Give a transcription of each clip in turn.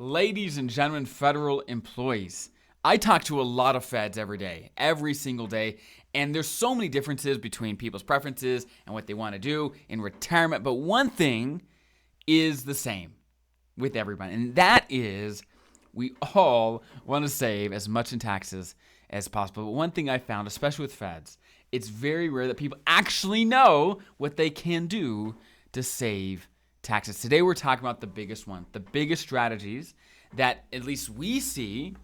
Ladies and gentlemen, federal employees. I talk to a lot of feds every day, every single day, and there's so many differences between people's preferences and what they want to do in retirement. But one thing is the same with everybody, and that is we all want to save as much in taxes as possible. But one thing I found, especially with feds, it's very rare that people actually know what they can do to save taxes. Today we're talking about the biggest one, the biggest strategies that at least we see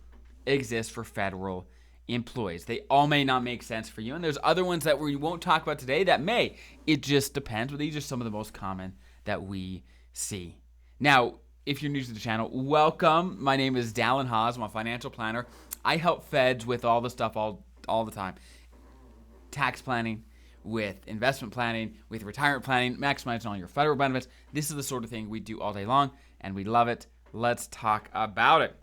exist for federal employees. They all may not make sense for you, and there's other ones that we won't talk about today that may. It just depends, but these are some of the most common that we see. Now, if you're new to the channel, welcome. My name is Dallin Haas. I'm a financial planner. I help feds with all the stuff all the time. Tax planning, with investment planning, with retirement planning, maximizing all your federal benefits. This is the sort of thing we do all day long, and we love it. Let's talk about it.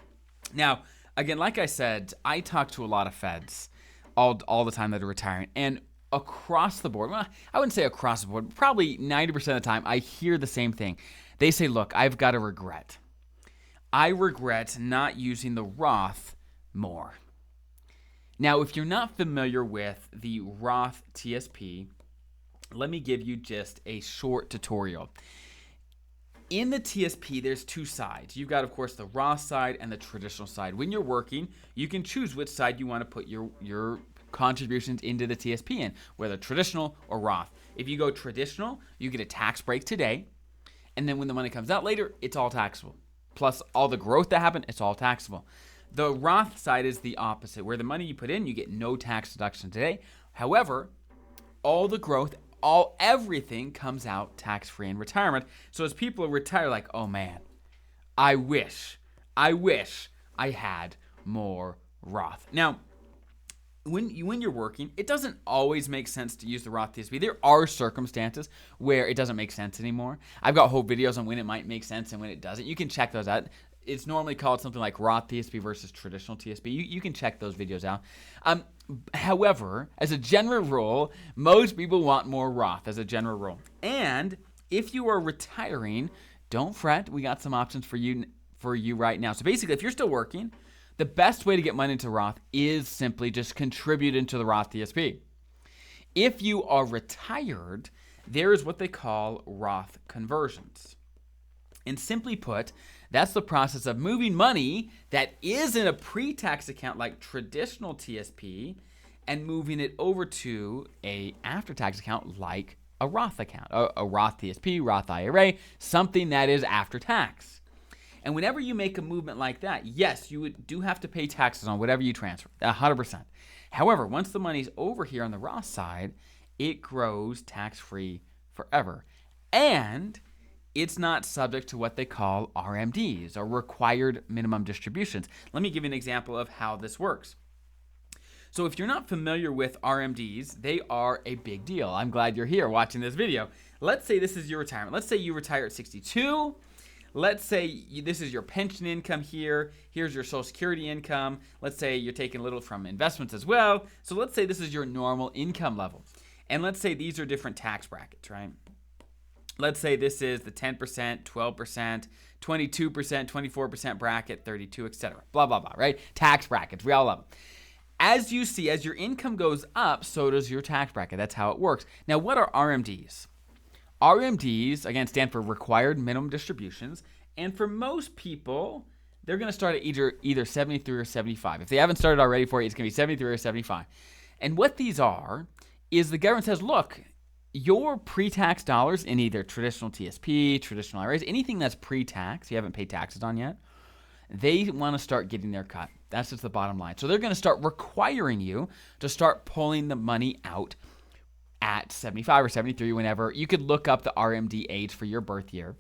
Now, again, like I said, I talk to a lot of feds all the time that are retiring, and across the board, well, I wouldn't say across the board, probably 90% of the time, I hear the same thing. They say, look, I've got a regret. I regret not using the Roth more. Now, if you're not familiar with the Roth TSP, let me give you just a short tutorial. In the TSP, there's two sides. You've got, of course, the Roth side and the traditional side. When you're working, you can choose which side you want to put your contributions into the TSP in, whether traditional or Roth. If you go traditional, you get a tax break today, and then when the money comes out later, it's all taxable. Plus all the growth that happened, it's all taxable. The Roth side is the opposite, where the money you put in, you get no tax deduction today. However, all the growth, everything comes out tax-free in retirement. So as people retire, like, oh man, I wish I had more Roth. Now, when you're working, it doesn't always make sense to use the Roth TSP. There are circumstances where it doesn't make sense anymore. I've got whole videos on when it might make sense and when it doesn't. You can check those out. It's normally called something like Roth TSP versus traditional TSP. You can check those videos out. However, as a general rule, most people want more Roth as a general rule. And if you are retiring, don't fret. We got some options for you right now. So basically, if you're still working, the best way to get money into Roth is simply just contribute into the Roth TSP. If you are retired, there is what they call Roth conversions. And simply put, that's the process of moving money that is in a pre-tax account like traditional TSP and moving it over to a after-tax account like a Roth account, a Roth TSP, Roth IRA, something that is after tax. And whenever you make a movement like that, yes, you do have to pay taxes on whatever you transfer, 100%. However, once the money's over here on the Roth side, it grows tax-free forever. And it's not subject to what they call RMDs, or required minimum distributions. Let me give you an example of how this works. So if you're not familiar with RMDs, they are a big deal. I'm glad you're here watching this video. Let's say this is your retirement. Let's say you retire at 62. Let's say this is your pension income here. Here's your Social Security income. Let's say you're taking a little from investments as well. So let's say this is your normal income level. And let's say these are different tax brackets, right? Let's say this is the 10%, 12%, 22%, 24% bracket, 32, etc. Blah, blah, blah, right? Tax brackets, we all love them. As you see, as your income goes up, so does your tax bracket. That's how it works. Now, what are RMDs? RMDs, again, stand for required minimum distributions. And for most people, they're going to start at either 73 or 75. If they haven't started already for you, it's going to be 73 or 75. And what these are is the government says, look, your pre-tax dollars in either traditional TSP, traditional IRAs, anything that's pre-tax, you haven't paid taxes on yet, they want to start getting their cut. That's just the bottom line. So they're going to start requiring you to start pulling the money out at 75 or 73, whenever. You could look up the RMD age for your birth year.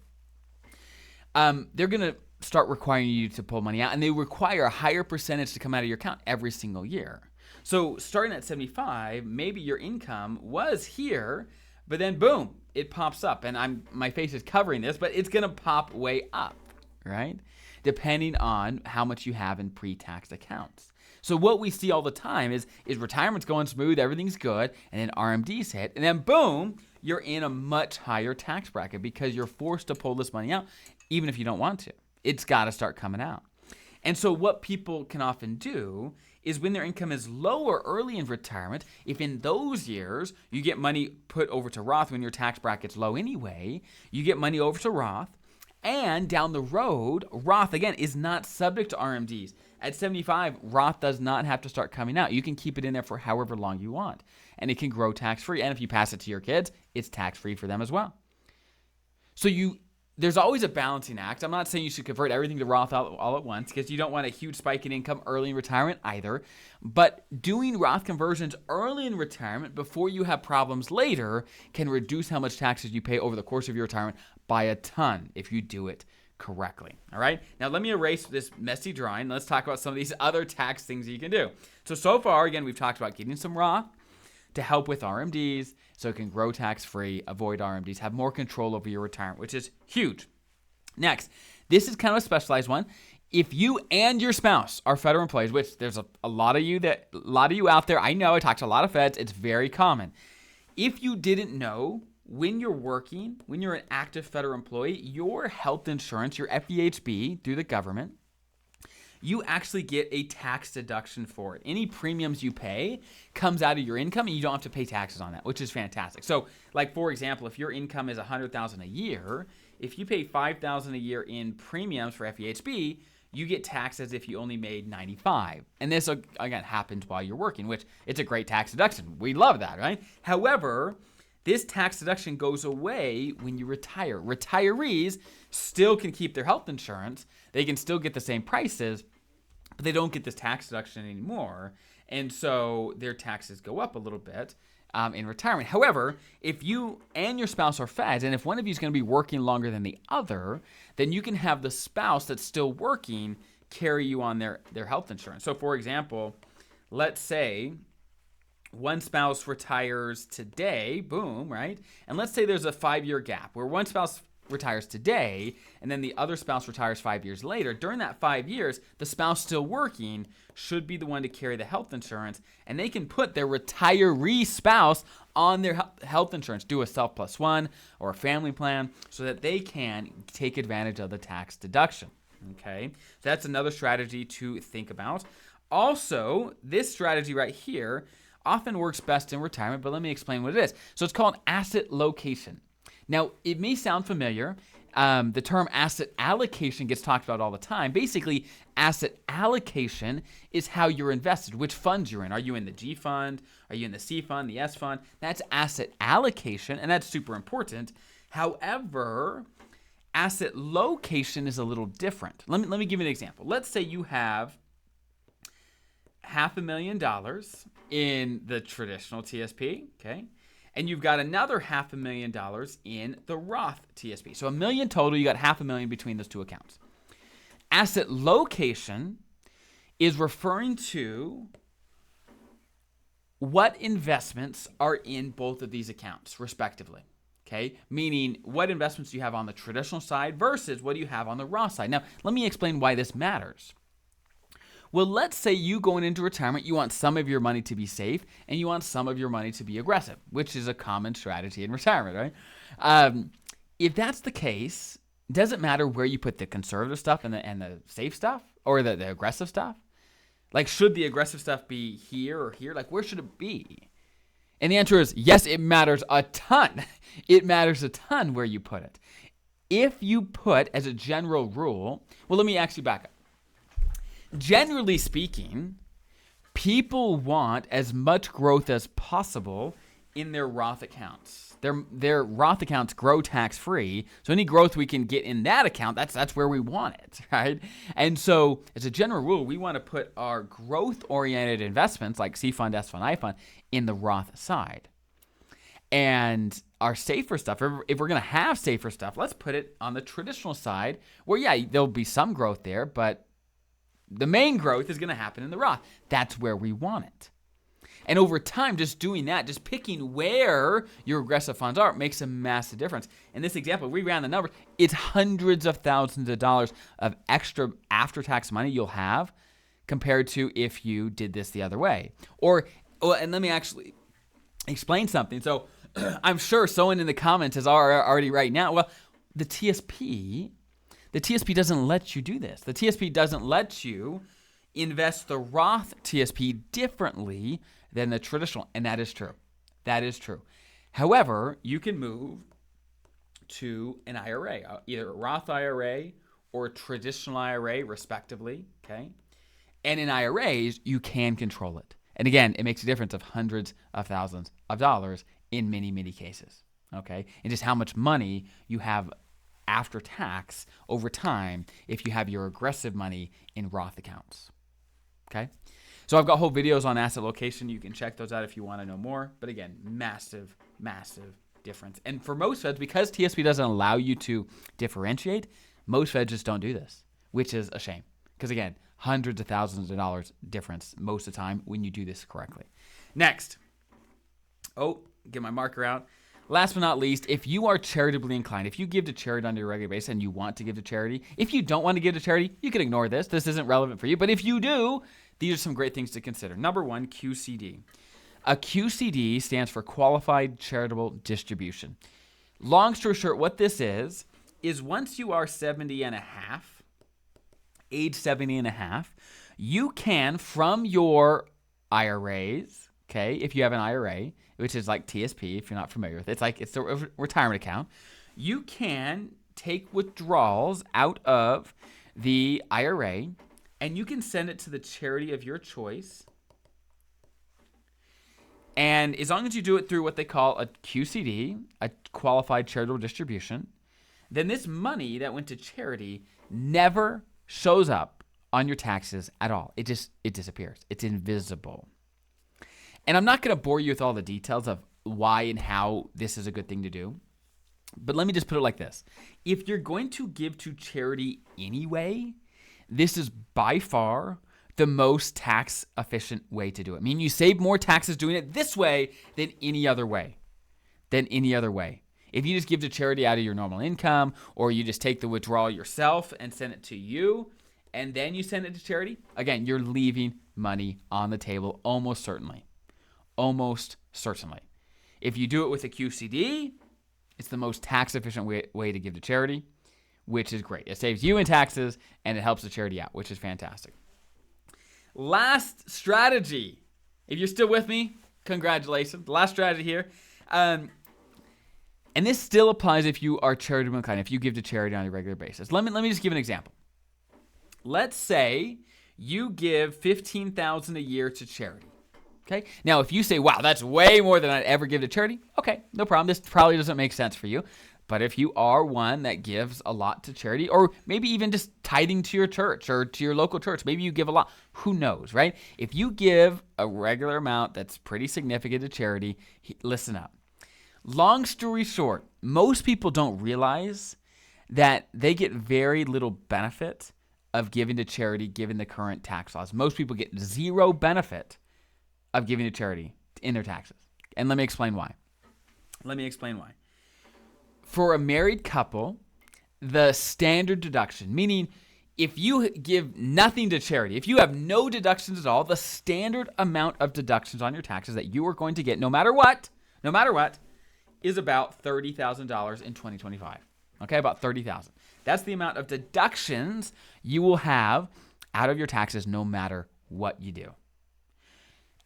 They're going to start requiring you to pull money out, and they require a higher percentage to come out of your account every single year. So starting at 75, maybe your income was here, but then boom, it pops up. And my face is covering this, but it's going to pop way up, right? Depending on how much you have in pre-tax accounts. So what we see all the time is retirement's going smooth, everything's good, and then RMDs hit, and then boom, you're in a much higher tax bracket because you're forced to pull this money out, even if you don't want to. It's got to start coming out. And so what people can often do is when their income is lower early in retirement, if in those years you get money put over to Roth when your tax bracket's low anyway, you get money over to Roth, and down the road, Roth, again, is not subject to RMDs. At 75, Roth does not have to start coming out. You can keep it in there for however long you want, and it can grow tax-free. And if you pass it to your kids, it's tax-free for them as well. So there's always a balancing act. I'm not saying you should convert everything to Roth all at once because you don't want a huge spike in income early in retirement either. But doing Roth conversions early in retirement before you have problems later can reduce how much taxes you pay over the course of your retirement by a ton if you do it correctly. All right. Now let me erase this messy drawing. Let's talk about some of these other tax things that you can do. So far, again, we've talked about getting some Roth to help with RMDs so it can grow tax-free, avoid RMDs, have more control over your retirement, which is huge. Next, this is kind of a specialized one. If you and your spouse are federal employees, which there's a lot of you out there, I know, I talk to a lot of feds, it's very common. If you didn't know, when you're working, when you're an active federal employee, your health insurance, your FEHB through the government, you actually get a tax deduction for it. Any premiums you pay comes out of your income and you don't have to pay taxes on that, which is fantastic. So like, for example, if your income is $100,000 a year, if you pay $5,000 a year in premiums for FEHB, you get taxed as if you only made $95,000. And this, again, happens while you're working, which it's a great tax deduction. We love that, right? However, this tax deduction goes away when you retire. Retirees still can keep their health insurance. They can still get the same prices, but they don't get this tax deduction anymore. And so their taxes go up a little bit in retirement. However, if you and your spouse are feds, and if one of you is going to be working longer than the other, then you can have the spouse that's still working carry you on their health insurance. So for example, let's say one spouse retires today, boom, right? And let's say there's a 5-year gap where one spouse retires today and then the other spouse retires 5 years later. During that 5 years, the spouse still working should be the one to carry the health insurance, and they can put their retiree spouse on their health insurance, do a self plus one or a family plan so that they can take advantage of the tax deduction. Okay, so that's another strategy to think about. Also, this strategy right here often works best in retirement, but let me explain what it is. So it's called asset location. Now, it may sound familiar. The term asset allocation gets talked about all the time. Basically, asset allocation is how you're invested, which funds you're in. Are you in the G fund? Are you in the C fund, the S fund? That's asset allocation, and that's super important. However, asset location is a little different. Let me give you an example. Let's say you have $500,000 in the traditional TSP, okay? And you've got another $500,000 in the Roth TSP. So $1 million total, you got $500,000 between those two accounts. Asset location is referring to what investments are in both of these accounts, respectively. Okay, meaning what investments do you have on the traditional side versus what do you have on the Roth side. Now, let me explain why this matters. Well, let's say you going into retirement, you want some of your money to be safe and you want some of your money to be aggressive, which is a common strategy in retirement, right? If that's the case, does it matter where you put the conservative stuff and the safe stuff or the aggressive stuff? Like, should the aggressive stuff be here or here? Like, where should it be? And the answer is yes, it matters a ton. It matters a ton where you put it. If you put, as a general rule, well, let me actually back up. Generally speaking, people want as much growth as possible in their Roth accounts. Their Roth accounts grow tax-free, so any growth we can get in that account, that's where we want it, right? And so, as a general rule, we want to put our growth-oriented investments, like C fund, S fund, I fund, in the Roth side. And our safer stuff, if we're going to have safer stuff, let's put it on the traditional side, where, yeah, there'll be some growth there, but the main growth is going to happen in the Roth. That's where we want it. And over time, just doing that, just picking where your aggressive funds are, makes a massive difference. In this example, we ran the numbers. It's hundreds of thousands of dollars of extra after-tax money you'll have compared to if you did this the other way. And let me actually explain something. So I'm sure someone in the comments is already right now, well, the TSP The TSP doesn't let you do this. The TSP doesn't let you invest the Roth TSP differently than the traditional, and that is true. That is true. However, you can move to an IRA, either a Roth IRA or a traditional IRA, respectively, okay? And in IRAs, you can control it. And again, it makes a difference of hundreds of thousands of dollars in many, many cases, okay? And just how much money you have after tax over time if you have your aggressive money in Roth accounts, okay? So I've got whole videos on asset location. You can check those out if you want to know more. But again, massive, massive difference. And for most feds, because TSP doesn't allow you to differentiate, most feds just don't do this, which is a shame. Because again, hundreds of thousands of dollars difference most of the time when you do this correctly. Next. Get my marker out. Last but not least, if you are charitably inclined, if you give to charity on a regular basis and you want to give to charity, if you don't want to give to charity, you can ignore this. This isn't relevant for you. But if you do, these are some great things to consider. Number one, QCD. A QCD stands for Qualified Charitable Distribution. Long story short, what this is once you are 70 and a half, age 70 and a half, you can, from your IRAs, okay, if you have an IRA, which is like TSP, if you're not familiar with it, it's the retirement account, you can take withdrawals out of the IRA and you can send it to the charity of your choice. And as long as you do it through what they call a QCD, a Qualified Charitable Distribution, then this money that went to charity never shows up on your taxes at all. It disappears. It's invisible. And I'm not going to bore you with all the details of why and how this is a good thing to do. But let me just put it like this. If you're going to give to charity anyway, this is by far the most tax efficient way to do it. I mean, you save more taxes doing it this way than any other way. If you just give to charity out of your normal income, or you just take the withdrawal yourself and send it to you, and then you send it to charity, again, you're leaving money on the table almost certainly. Almost certainly. If you do it with a QCD, it's the most tax efficient way to give to charity, which is great. It saves you in taxes and it helps the charity out, which is fantastic. Last strategy. If you're still with me, congratulations. Last strategy here. And this still applies if you are charitable inclined, if you give to charity on a regular basis. Let me just give an example. Let's say you give $15,000 a year to charity. Okay. Now, if you say, wow, that's way more than I'd ever give to charity, okay, no problem. This probably doesn't make sense for you. But if you are one that gives a lot to charity, or maybe even just tithing to your church or to your local church, maybe you give a lot, who knows, right? If you give a regular amount that's pretty significant to charity, listen up. Long story short, most people don't realize that they get very little benefit of giving to charity given the current tax laws. Most people get zero benefit of giving to charity in their taxes. And let me explain why. For a married couple, the standard deduction, meaning if you give nothing to charity, if you have no deductions at all, the standard amount of deductions on your taxes that you are going to get, no matter what, is about $30,000 in 2025. Okay, about $30,000. That's the amount of deductions you will have out of your taxes no matter what you do.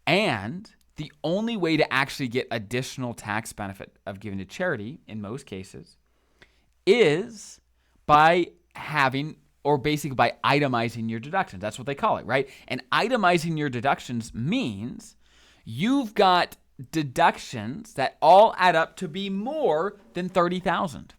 And the only way to actually get additional tax benefit of giving to charity, in most cases, is by having, or basically by itemizing your deductions. That's what they call it, right? And itemizing your deductions means you've got deductions that all add up to be more than $30,000.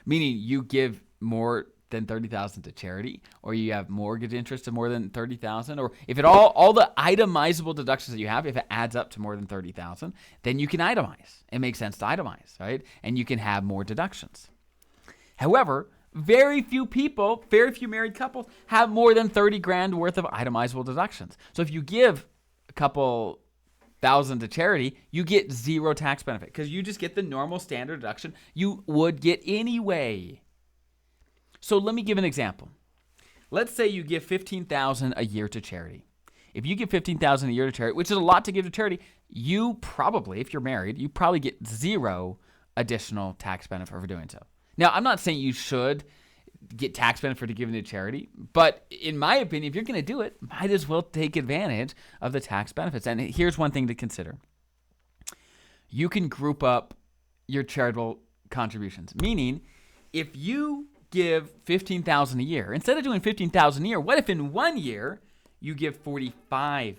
Meaning you give more than $30,000 to charity, or you have mortgage interest of more than $30,000, or if it all the itemizable deductions that you have, if it adds up to more than $30,000, then you can itemize. It makes sense to itemize, right? And you can have more deductions. However, very few married couples have more than $30,000 worth of itemizable deductions. So if you give a couple $1,000 to charity, you get zero tax benefit because you just get the normal standard deduction you would get anyway. So let me give an example. Let's say you give $15,000 a year to charity. If you give $15,000 a year to charity, which is a lot to give to charity, you probably, if you're married, you probably get zero additional tax benefit for doing so. Now, I'm not saying you should get tax benefit to giving to charity. But in my opinion, if you're going to do it, might as well take advantage of the tax benefits. And here's one thing to consider. You can group up your charitable contributions, meaning if you give $15,000 a year, instead of doing $15,000 a year, what if in 1 year you give $45,000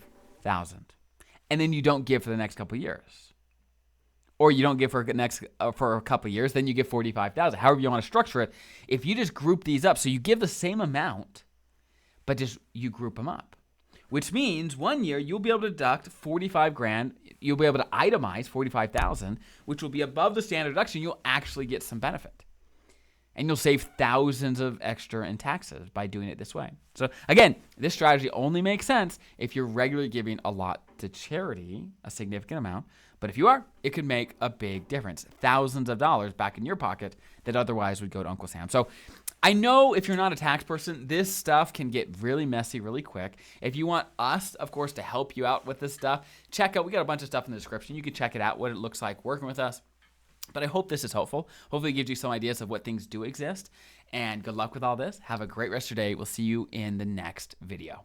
and then you don't give for the next couple of years? Or you don't give for a couple of years, then you give $45,000. However you want to structure it. If you just group these up, so you give the same amount, but just you group them up, which means 1 year you'll be able to deduct $45,000. You'll be able to itemize $45,000, which will be above the standard deduction. You'll actually get some benefit, and you'll save thousands of extra in taxes by doing it this way. So again, this strategy only makes sense if you're regularly giving a lot to charity, a significant amount. But if you are, it could make a big difference. Thousands of dollars back in your pocket that otherwise would go to Uncle Sam. So I know if you're not a tax person, this stuff can get really messy really quick. If you want us, of course, to help you out with this stuff, we got a bunch of stuff in the description. You can check it out, what it looks like working with us. But I hope this is helpful. Hopefully it gives you some ideas of what things do exist. And good luck with all this. Have a great rest of your day. We'll see you in the next video.